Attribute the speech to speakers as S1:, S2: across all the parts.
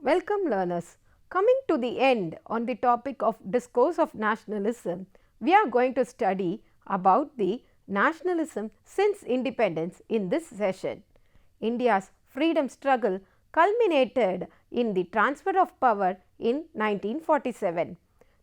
S1: Welcome learners. Coming to the end on the topic of discourse of nationalism, we are going to study about the nationalism since independence in this session. India's freedom struggle culminated in the transfer of power in 1947.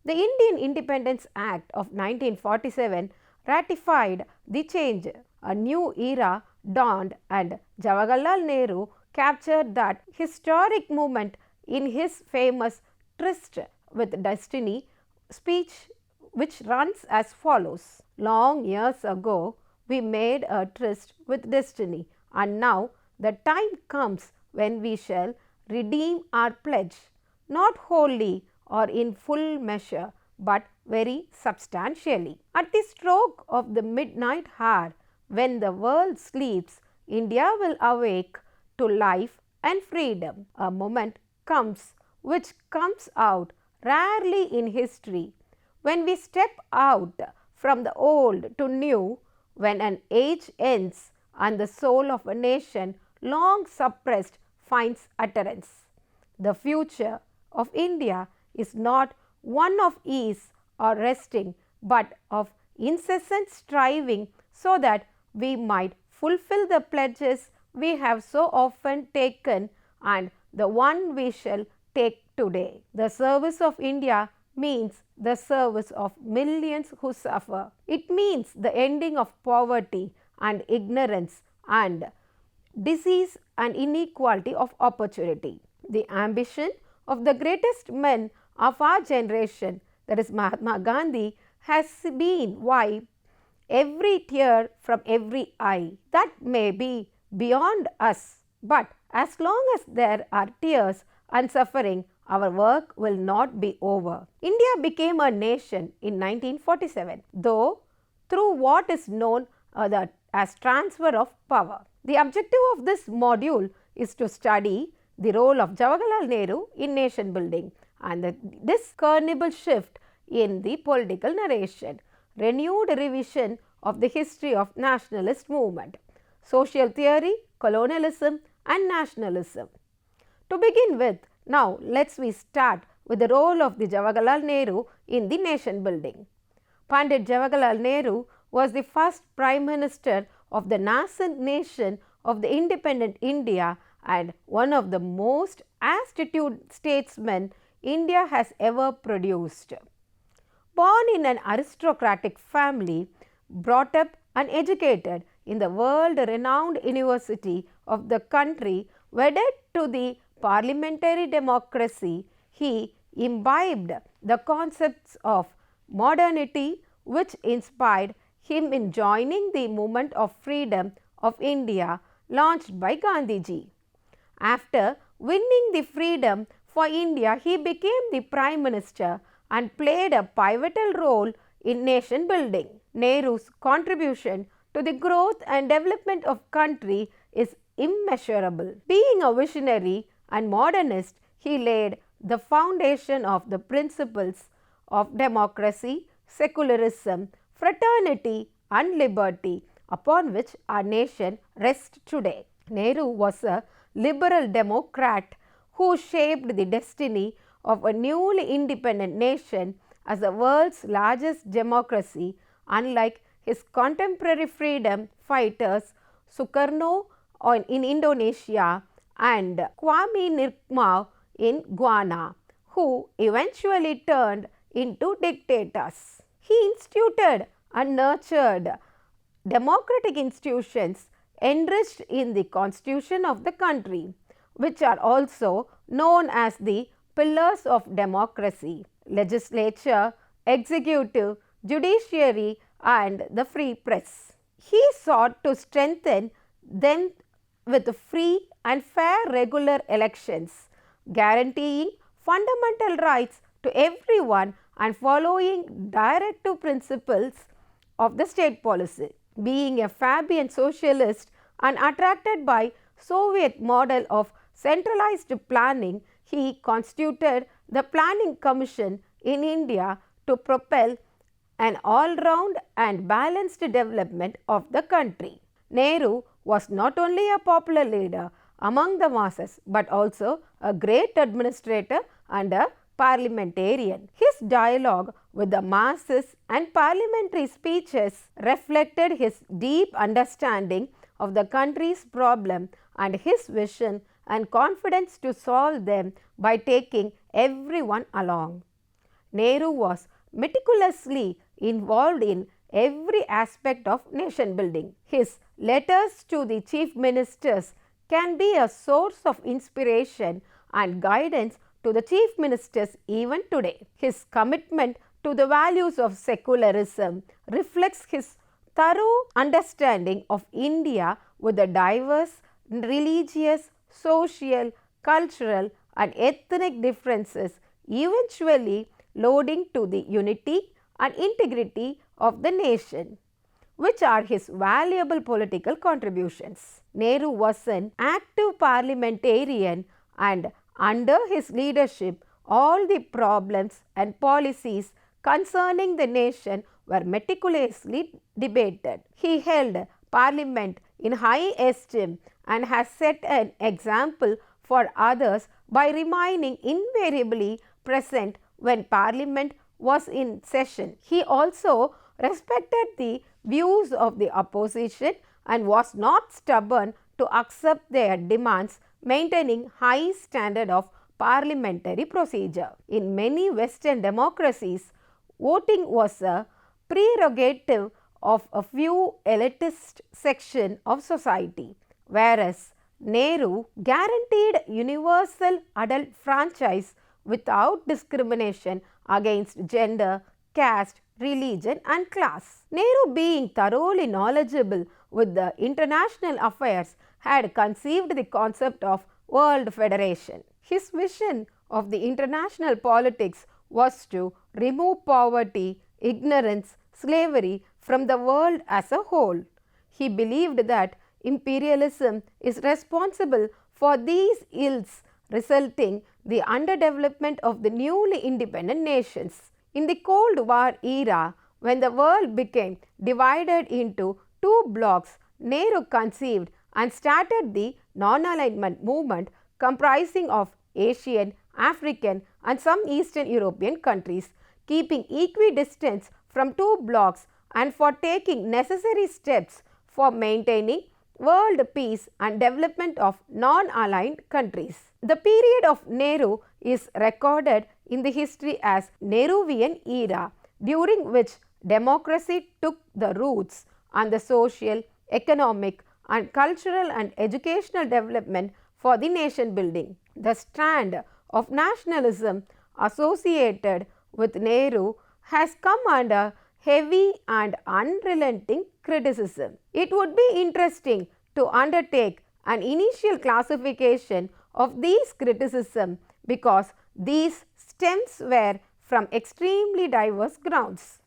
S1: The Indian Independence Act of 1947 ratified the change. A new era dawned and Jawaharlal Nehru captured that historic moment in his famous Tryst with Destiny speech, which runs as follows. Long years ago, we made a tryst with destiny, and now the time comes when we shall redeem our pledge, not wholly or in full measure, but very substantially. At the stroke of the midnight hour, when the world sleeps, India will awake to life and freedom. A moment comes which comes out rarely in history, when we step out from the old to new, when an age ends and the soul of a nation long suppressed finds utterance. The future of India is not one of ease or resting, but of incessant striving so that we might fulfill the pledges we have so often taken and the one we shall take today. The service of India means the service of millions who suffer. It means the ending of poverty and ignorance and disease and inequality of opportunity. The ambition of the greatest men of our generation, that is Mahatma Gandhi, has been wipe every tear from every eye. That may be beyond us, but as long as there are tears and suffering, our work will not be over. India became a nation in 1947, though through what is known as transfer of power. The objective of this module is to study the role of Jawaharlal Nehru in nation building and this discernible shift in the political narration, renewed revision of the history of nationalist movement, social theory, colonialism and nationalism. To begin with, now let's start with the role of the Jawaharlal Nehru in the nation building. Pandit Jawaharlal Nehru was the first Prime Minister of the nascent nation of the independent India and one of the most astute statesmen India has ever produced. Born in an aristocratic family, brought up and educated in the world-renowned university of the country, wedded to the parliamentary democracy, he imbibed the concepts of modernity which inspired him in joining the movement of freedom of India launched by Gandhiji. After winning the freedom for India, he became the Prime Minister and played a pivotal role in nation building. Nehru's contribution to the growth and development of country is immeasurable. Being a visionary and modernist, he laid the foundation of the principles of democracy, secularism, fraternity and liberty upon which our nation rests today. Nehru was a liberal democrat who shaped the destiny of a newly independent nation as the world's largest democracy, unlike his contemporary freedom fighters Sukarno in Indonesia and Kwame Nkrumah in Ghana, who eventually turned into dictators. He instituted and nurtured democratic institutions enriched in the constitution of the country, which are also known as the pillars of democracy: legislature, executive, judiciary and the free press. He sought to strengthen them with free and fair regular elections, guaranteeing fundamental rights to everyone and following directive principles of the state policy. Being a Fabian socialist and attracted by Soviet model of centralized planning, he constituted the Planning Commission in India to propel an all-round and balanced development of the country. Nehru was not only a popular leader among the masses, but also a great administrator and a parliamentarian. His dialogue with the masses and parliamentary speeches reflected his deep understanding of the country's problem and his vision and confidence to solve them by taking everyone along. Nehru was meticulously involved in every aspect of nation building. His letters to the chief ministers can be a source of inspiration and guidance to the chief ministers even today. His commitment to the values of secularism reflects his thorough understanding of India with the diverse religious, social, cultural and ethnic differences eventually leading to the unity and integrity of the nation, which are his valuable political contributions. Nehru was an active parliamentarian and under his leadership all the problems and policies concerning the nation were meticulously debated. He held Parliament in high esteem and has set an example for others by remaining invariably present when Parliament was in session. He also respected the views of the opposition and was not stubborn to accept their demands, maintaining high standard of parliamentary procedure. In many Western democracies, voting was a prerogative of a few elitist section of society, whereas Nehru guaranteed universal adult franchise without discrimination against gender, caste, religion and class. Nehru, being thoroughly knowledgeable with the international affairs, had conceived the concept of world federation. His vision of the international politics was to remove poverty, ignorance, slavery from the world as a whole. He believed that imperialism is responsible for these ills resulting the underdevelopment of the newly independent nations. In the Cold War era, when the world became divided into two blocks, Nehru conceived and started the non-alignment movement comprising of Asian, African and some Eastern European countries, keeping equidistance from two blocks and for taking necessary steps for maintaining world peace and development of non-aligned countries. The period of Nehru is recorded in the history as Nehruvian era, during which democracy took the roots and the social, economic and cultural and educational development for the nation building. The strand of nationalism associated with Nehru has come under heavy and unrelenting criticism. It would be interesting to undertake an initial classification of these criticisms because these stems were from extremely diverse grounds.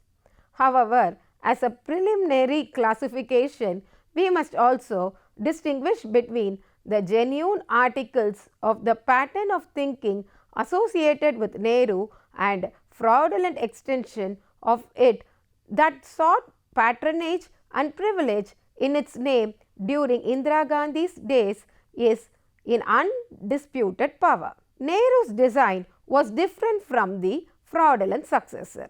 S1: However, as a preliminary classification, we must also distinguish between the genuine articles of the pattern of thinking associated with Nehru and fraudulent extension of it that sought patronage and privilege in its name during Indira Gandhi's days is in undisputed power. Nehru's design was different from the fraudulent successor.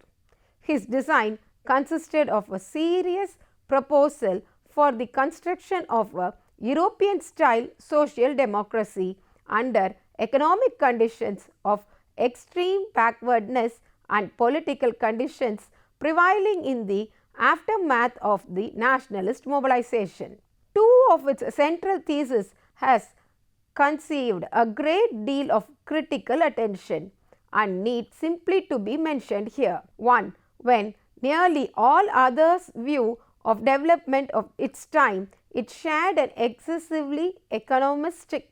S1: His design consisted of a serious proposal for the construction of a European-style social democracy under economic conditions of extreme backwardness and political conditions prevailing in the aftermath of the nationalist mobilization. Two of its central theses has conceived a great deal of critical attention and need simply to be mentioned here. One, when nearly all others view of development of its time, it shared an excessively economistic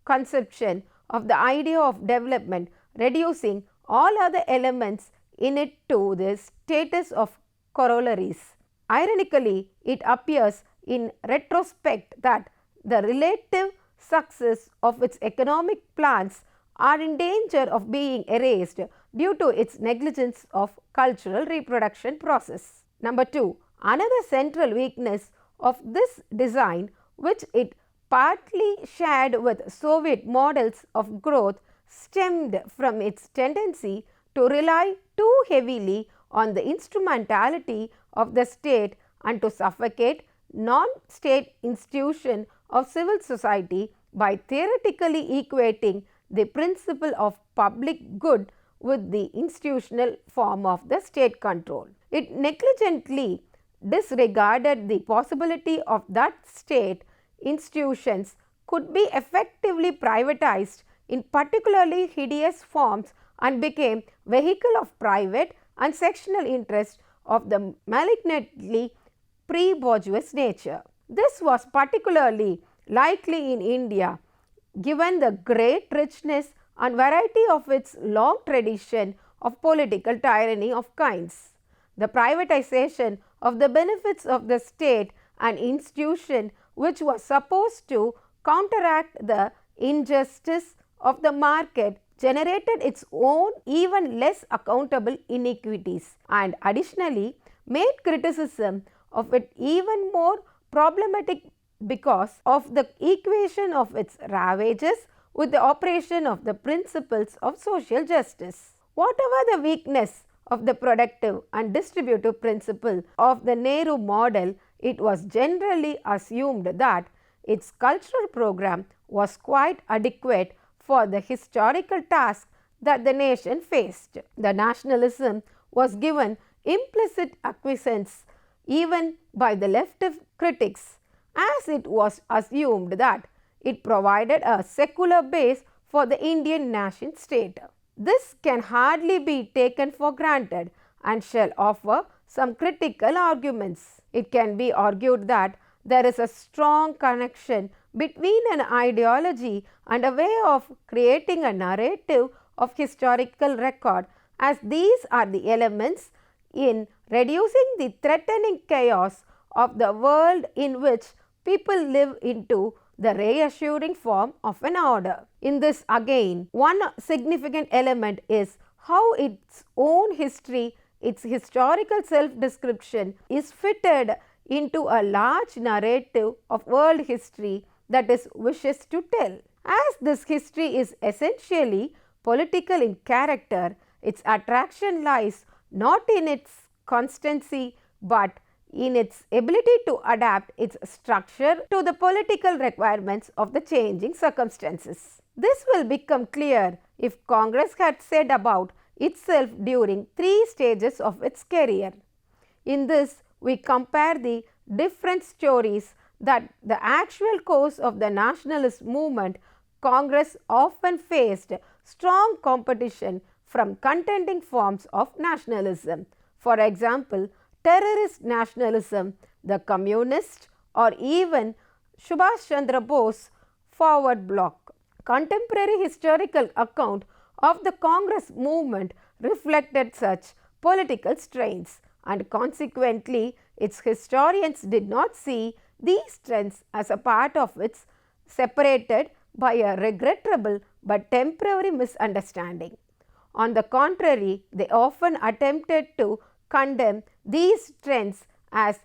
S1: conception of the idea of development, reducing all other elements in it to the status of corollaries. Ironically, it appears in retrospect that the relative success of its economic plans are in danger of being erased due to its negligence of cultural reproduction process. Number 2, another central weakness of this design which it partly shared with Soviet models of growth, stemmed from its tendency to rely too heavily on the instrumentality of the state and to suffocate non-state institutions of civil society by theoretically equating the principle of public good with the institutional form of the state control. It negligently disregarded the possibility of that state institutions could be effectively privatized in particularly hideous forms and became vehicle of private and sectional interest of the malignantly pre-bourgeois nature. This was particularly likely in India, given the great richness and variety of its long tradition of political tyranny of kinds. The privatization of the benefits of the state and institution, which was supposed to counteract the injustice of the market, generated its own even less accountable iniquities and additionally made criticism of it even more problematic because of the equation of its ravages with the operation of the principles of social justice. Whatever the weakness of the productive and distributive principle of the Nehru model, it was generally assumed that its cultural program was quite adequate for the historical task that the nation faced. The nationalism was given implicit acquiescence even by the left critics, as it was assumed that it provided a secular base for the Indian nation state. This can hardly be taken for granted and shall offer some critical arguments. It can be argued that there is a strong connection between an ideology and a way of creating a narrative of historical record, as these are the elements in reducing the threatening chaos of the world in which people live into the reassuring form of an order. In this again, one significant element is how its own history, its historical self-description is fitted into a large narrative of world history that it wishes to tell. As this history is essentially political in character, its attraction lies not in its constancy but in its ability to adapt its structure to the political requirements of the changing circumstances. This will become clear if Congress had said about itself during 3 stages of its career. In this, we compare the different stories that the actual course of the nationalist movement. Congress often faced strong competition from contending forms of nationalism. For example, terrorist nationalism, the communist or even Subhash Chandra Bose forward bloc. Contemporary historical account of the Congress movement reflected such political strains, and consequently its historians did not see these trends as a part of its separated by a regrettable but temporary misunderstanding. On the contrary, they often attempted to condemn these trends as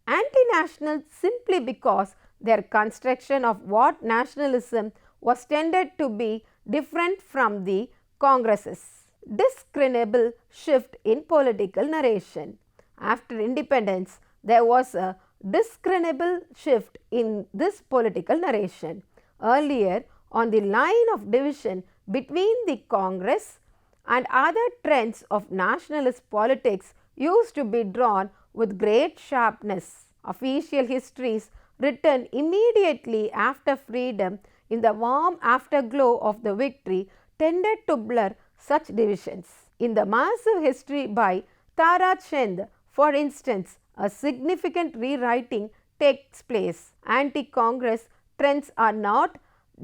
S1: anti-national simply because their construction of what nationalism was tended to be different from the Congress's discernible shift in political narration. After independence, there was a discernible shift in this political narration. Earlier, on the line of division between the Congress and other trends of nationalist politics used to be drawn with great sharpness. Official histories written immediately after freedom in the warm afterglow of the victory tended to blur such divisions. In the massive history by Tara Chand, for instance, a significant rewriting takes place. Anti-Congress trends are not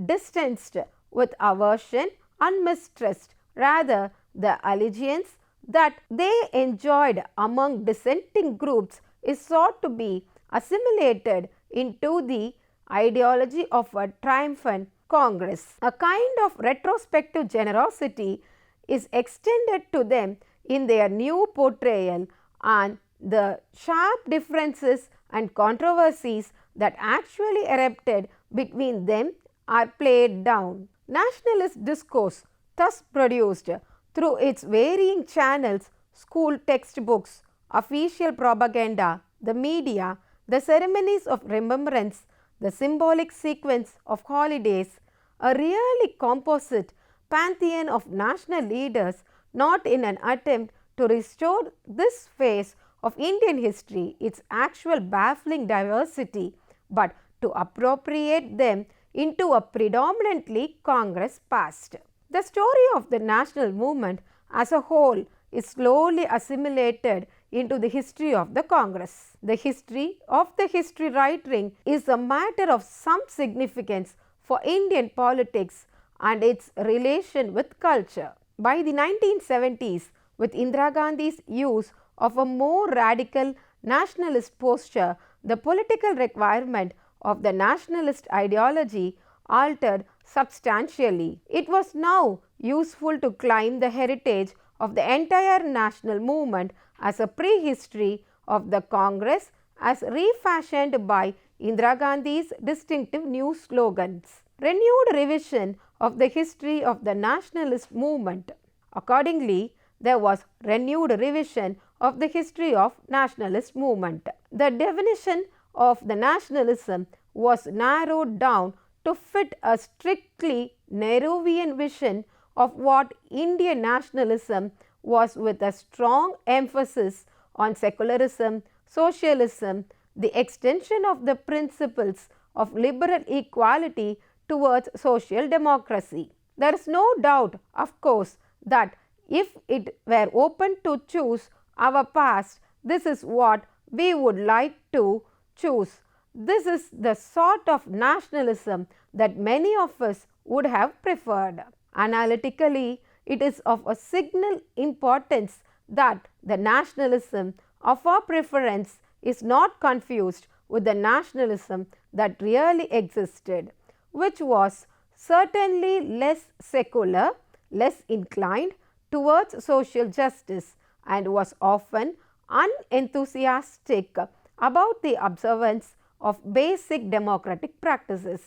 S1: distanced with aversion and mistrust, rather the allegiance that they enjoyed among dissenting groups is sought to be assimilated into the ideology of a triumphant Congress. A kind of retrospective generosity is extended to them in their new portrayal, and the sharp differences and controversies that actually erupted between them are played down. Nationalist discourse thus produced through its varying channels, school textbooks, official propaganda, the media, the ceremonies of remembrance, the symbolic sequence of holidays, a really composite pantheon of national leaders, not in an attempt to restore this phase of Indian history, its actual baffling diversity, but to appropriate them into a predominantly Congress past. The story of the national movement as a whole is slowly assimilated into the history of the Congress. The history of the history writing is a matter of some significance for Indian politics and its relation with culture. By the 1970s, with Indira Gandhi's use of a more radical nationalist posture, the political requirement of the nationalist ideology altered substantially. It was now useful to claim the heritage of the entire national movement as a prehistory of the Congress as refashioned by Indira Gandhi's distinctive new slogans. Renewed revision of the history of the nationalist movement. Accordingly, there was renewed revision of the history of nationalist movement. The definition of the nationalism was narrowed down to fit a strictly Nehruvian vision of what Indian nationalism was, with a strong emphasis on secularism, socialism, the extension of the principles of liberal equality towards social democracy. There is no doubt, of course, that if it were open to choose our past, this is what we would like to choose. This is the sort of nationalism that many of us would have preferred. Analytically, it is of a signal importance that the nationalism of our preference is not confused with the nationalism that really existed, which was certainly less secular, less inclined towards social justice, and was often unenthusiastic about the observance of basic democratic practices.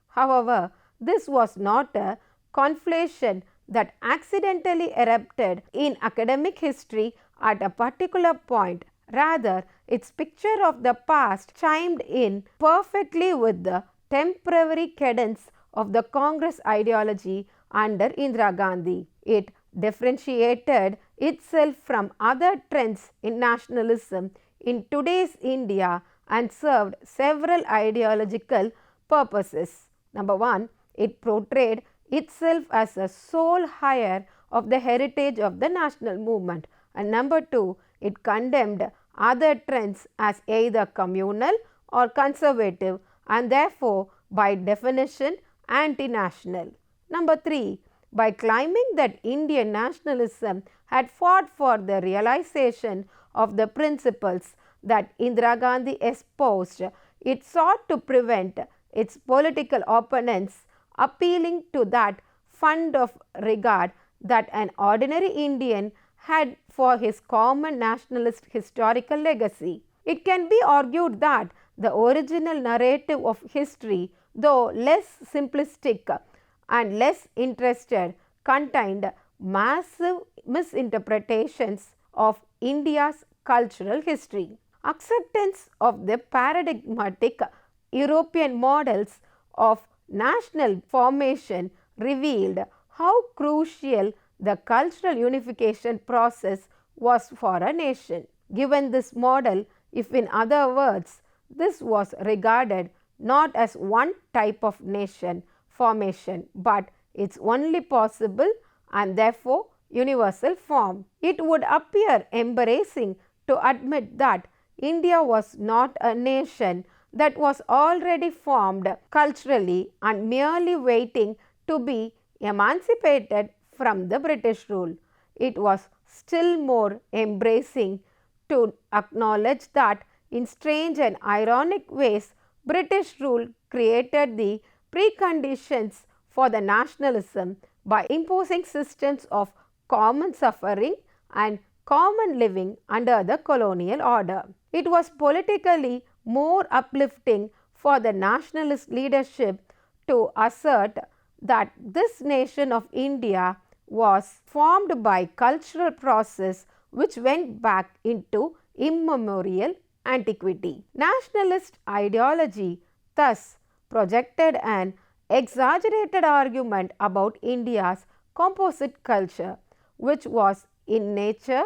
S1: However, this was not a conflation that accidentally erupted in academic history at a particular point. Rather, its picture of the past chimed in perfectly with the temporary cadence of the Congress ideology under Indira Gandhi. It differentiated itself from other trends in nationalism in today's India and served several ideological purposes. Number one, it portrayed itself as a sole heir of the heritage of the national movement, and number two, it condemned other trends as either communal or conservative and therefore by definition anti-national. Number three, by claiming that Indian nationalism had fought for the realization of the principles that Indira Gandhi espoused, it sought to prevent its political opponents appealing to that fund of regard that an ordinary Indian had for his common nationalist historical legacy. It can be argued that the original narrative of history, though less simplistic and less interested, contained massive misinterpretations of India's cultural history. Acceptance of the paradigmatic European models of national formation revealed how crucial the cultural unification process was for a nation. Given this model, if in other words, this was regarded not as one type of nation formation, but its only possible and therefore universal form, it would appear embarrassing to admit that India was not a nation that was already formed culturally and merely waiting to be emancipated from the British rule. It was still more embracing to acknowledge that in strange and ironic ways, British rule created the preconditions for the nationalism by imposing systems of common suffering and common living under the colonial order. It was politically more uplifting for the nationalist leadership to assert that this nation of India was formed by cultural process which went back into immemorial antiquity. Nationalist ideology thus projected an exaggerated argument about India's composite culture, which was in nature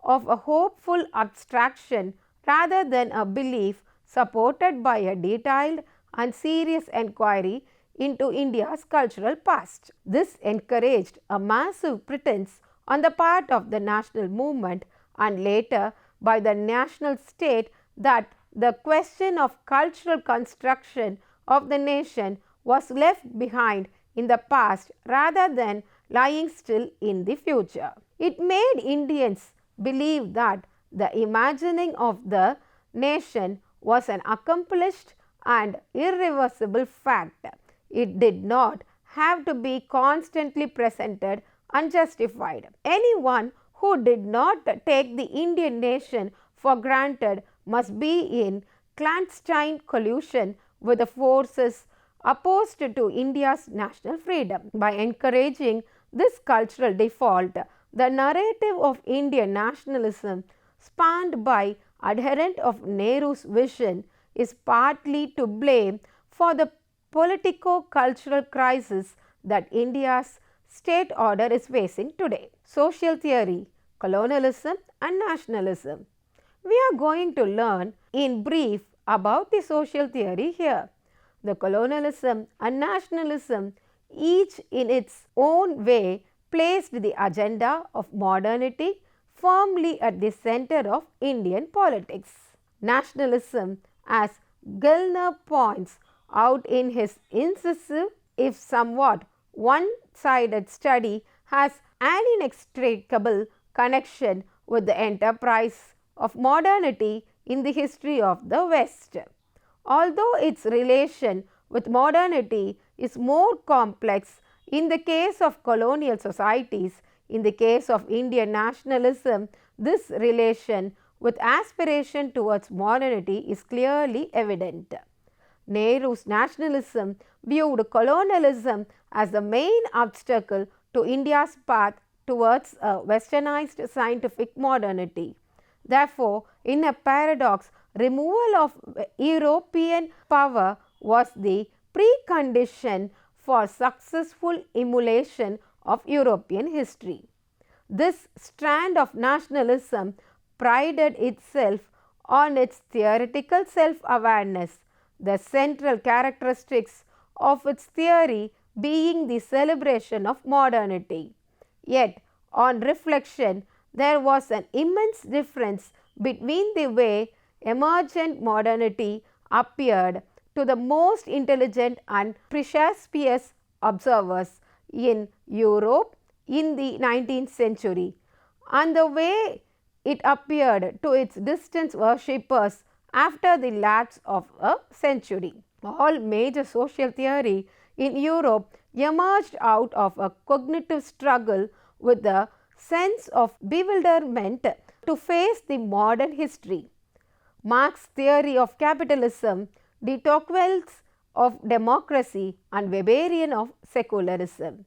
S1: of a hopeful abstraction rather than a belief supported by a detailed and serious inquiry into India's cultural past. This encouraged a massive pretense on the part of the national movement and later by the national state that the question of cultural construction of the nation was left behind in the past rather than lying still in the future. It made Indians believe that the imagining of the nation was an accomplished and irreversible fact. It did not have to be constantly presented unjustified. Anyone who did not take the Indian nation for granted must be in clandestine collusion with the forces opposed to India's national freedom. By encouraging this cultural default, the narrative of Indian nationalism spanned by adherents of Nehru's vision is partly to blame for the politico-cultural crisis that India's state order is facing today. Social theory, colonialism and nationalism. We are going to learn in brief about the social theory here. The colonialism and nationalism, each in its own way, placed the agenda of modernity firmly at the center of Indian politics. Nationalism, as Gellner points out in his incisive, if somewhat one-sided study, has an inextricable connection with the enterprise of modernity in the history of the West. Although its relation with modernity is more complex in the case of colonial societies, in the case of Indian nationalism, this relation with aspiration towards modernity is clearly evident. Nehru's nationalism viewed colonialism as the main obstacle to India's path towards a westernized scientific modernity. Therefore, in a paradox, removal of European power was the precondition for successful emulation of European history. This strand of nationalism prided itself on its theoretical self-awareness, the central characteristics of its theory being the celebration of modernity. Yet, on reflection, there was an immense difference between the way emergent modernity appeared to the most intelligent and perspicacious observers in Europe in the 19th century and the way it appeared to its distant worshippers after the lapse of a century. All major social theory in Europe emerged out of a cognitive struggle with the sense of bewilderment to face the modern history. Marx's theory of capitalism, de Tocqueville's of democracy and Weberian of secularism.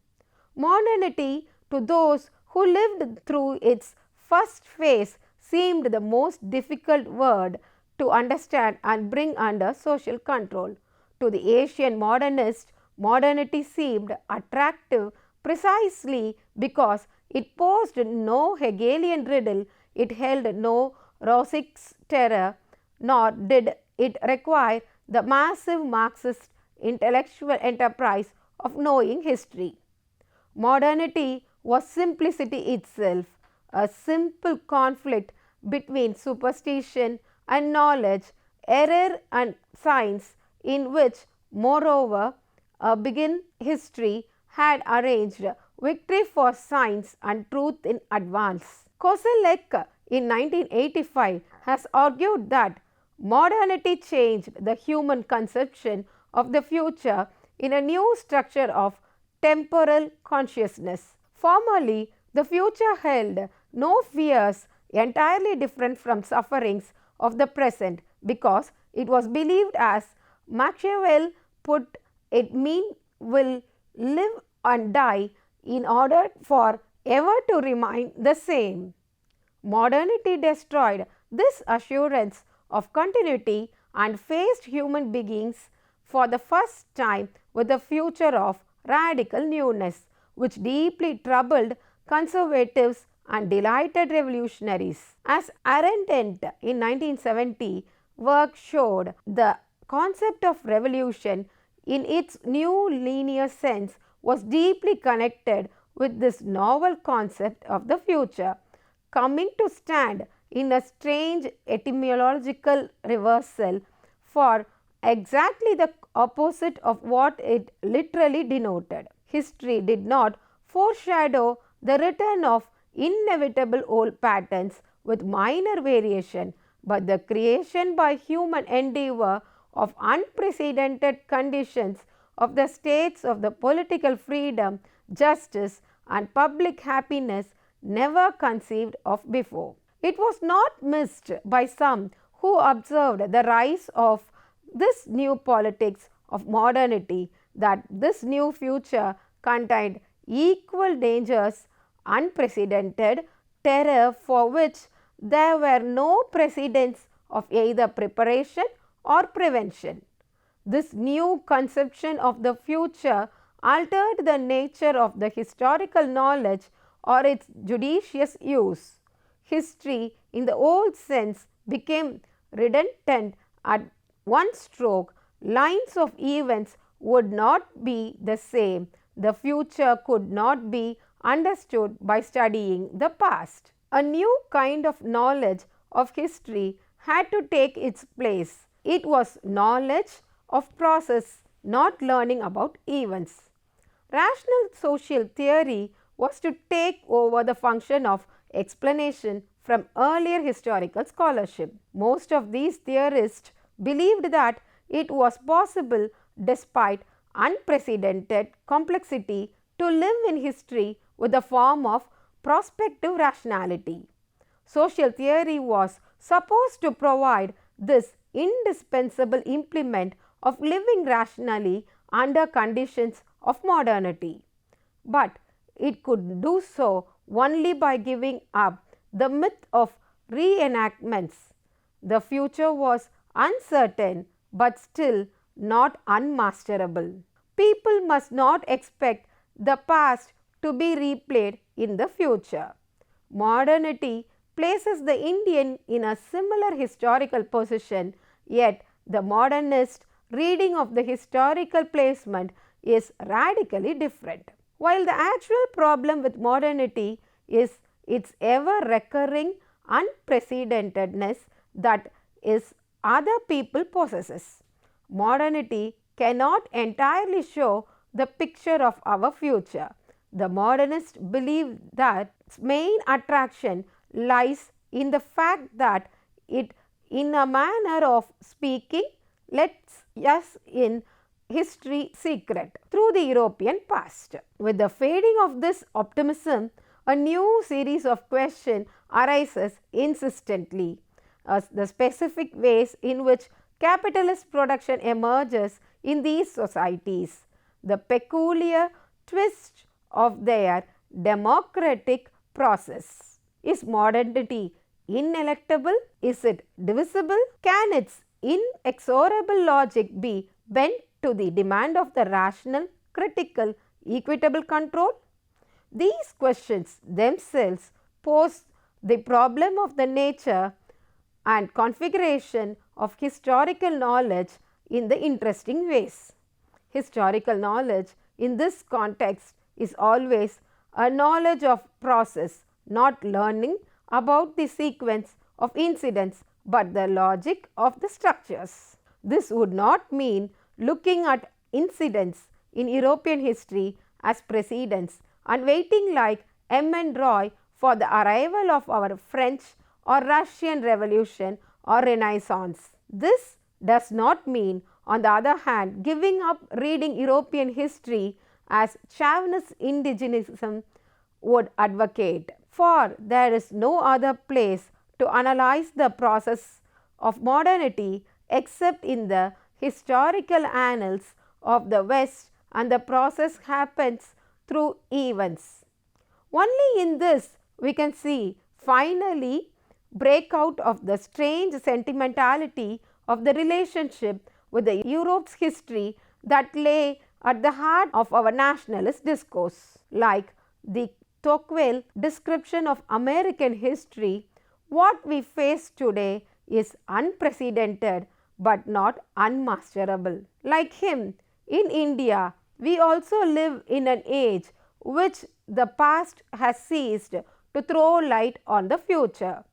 S1: Modernity to those who lived through its first phase seemed the most difficult word to understand and bring under social control. To the Asian modernist, modernity seemed attractive precisely because it posed no Hegelian riddle, it held no Rousseau's terror, nor did it require the massive Marxist intellectual enterprise of knowing history. Modernity was simplicity itself, a simple conflict between superstition and knowledge, error and science, in which, moreover, a beginning history had arranged victory for science and truth in advance. Koselleck in 1985 has argued that modernity changed the human conception of the future in a new structure of temporal consciousness. Formerly, the future held no fears entirely different from sufferings of the present because it was believed as Machiavelli put it mean will live and die in order for ever to remain the same. Modernity destroyed this assurance of continuity and faced human beings for the first time with a future of radical newness, which deeply troubled conservatives and delighted revolutionaries. As Arendt in 1970 work showed, the concept of revolution in its new linear sense was deeply connected with this novel concept of the future, coming to stand in a strange etymological reversal for exactly the opposite of what it literally denoted. History did not foreshadow the return of inevitable old patterns with minor variation, but the creation by human endeavor of unprecedented conditions of the states of the political freedom, justice and public happiness never conceived of before. It was not missed by some who observed the rise of this new politics of modernity that this new future contained equal dangers, unprecedented terror for which there were no precedents of either preparation or prevention. This new conception of the future altered the nature of the historical knowledge or its judicious use. History, in the old sense, became redundant at one stroke. Lines of events would not be the same. The future could not be understood by studying the past. A new kind of knowledge of history had to take its place. It was knowledge of process, not learning about events. Rational social theory was to take over the function of explanation from earlier historical scholarship. Most of these theorists believed that it was possible, despite unprecedented complexity, to live in history with a form of prospective rationality. Social theory was supposed to provide this indispensable implement of living rationally under conditions of modernity. But it could do so only by giving up the myth of reenactments. The future was uncertain but still not unmasterable. People must not expect the past to be replayed in the future. Modernity places the Indian in a similar historical position, yet the modernist reading of the historical placement is radically different. While the actual problem with modernity is its ever recurring unprecedentedness that is other people possesses. Modernity cannot entirely show the picture of our future. The modernists believe that its main attraction lies in the fact that it, in a manner of speaking, lets us in history secret through the European past. With the fading of this optimism, a new series of questions arises insistently. The specific ways in which capitalist production emerges in these societies, the peculiar twist of their democratic process. Is modernity ineluctable? Is it divisible? Can its inexorable logic be bent to the demand of the rational, critical, equitable control? These questions themselves pose the problem of the nature and configuration of historical knowledge in the interesting ways. Historical knowledge in this context is always a knowledge of process, not learning about the sequence of incidents, but the logic of the structures. This would not mean looking at incidents in European history as precedents and waiting like M. for the arrival of our French or Russian Revolution or Renaissance. This does not mean, on the other hand, giving up reading European history as chauvinist indigenism would advocate, for there is no other place to analyze the process of modernity except in the historical annals of the West, and the process happens through events. Only in this we can see finally breakout of the strange sentimentality of the relationship with the Europe's history that lay at the heart of our nationalist discourse. Like the Tocqueville description of American history, what we face today is unprecedented but not unmasterable. Like him, in India, we also live in an age which the past has ceased to throw light on the future.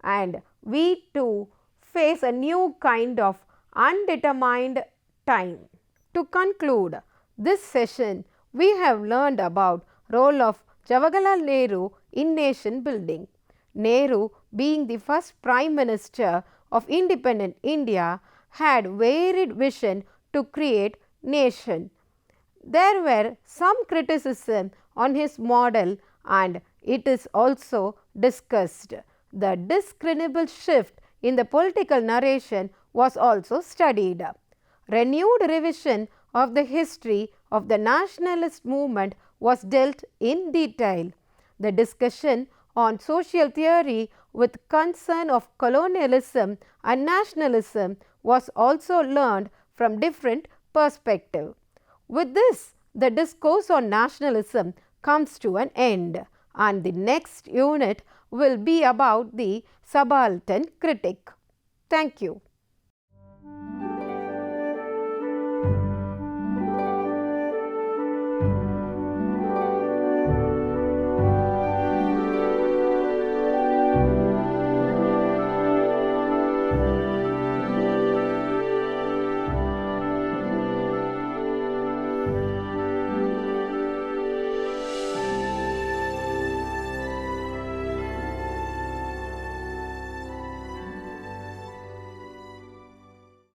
S1: And we too face a new kind of undetermined time. To conclude this session, we have learned about role of Jawaharlal Nehru in nation building. Nehru, being the first Prime Minister of independent India, had varied vision to create nation. There were some criticism on his model and it is also discussed. The discernible shift in the political narration was also studied. Renewed revision of the history of the nationalist movement was dealt in detail. The discussion on social theory with concern of colonialism and nationalism was also learned from different perspectives. With this, the discourse on nationalism comes to an end, and the next unit will be about the subaltern critic. Thank you.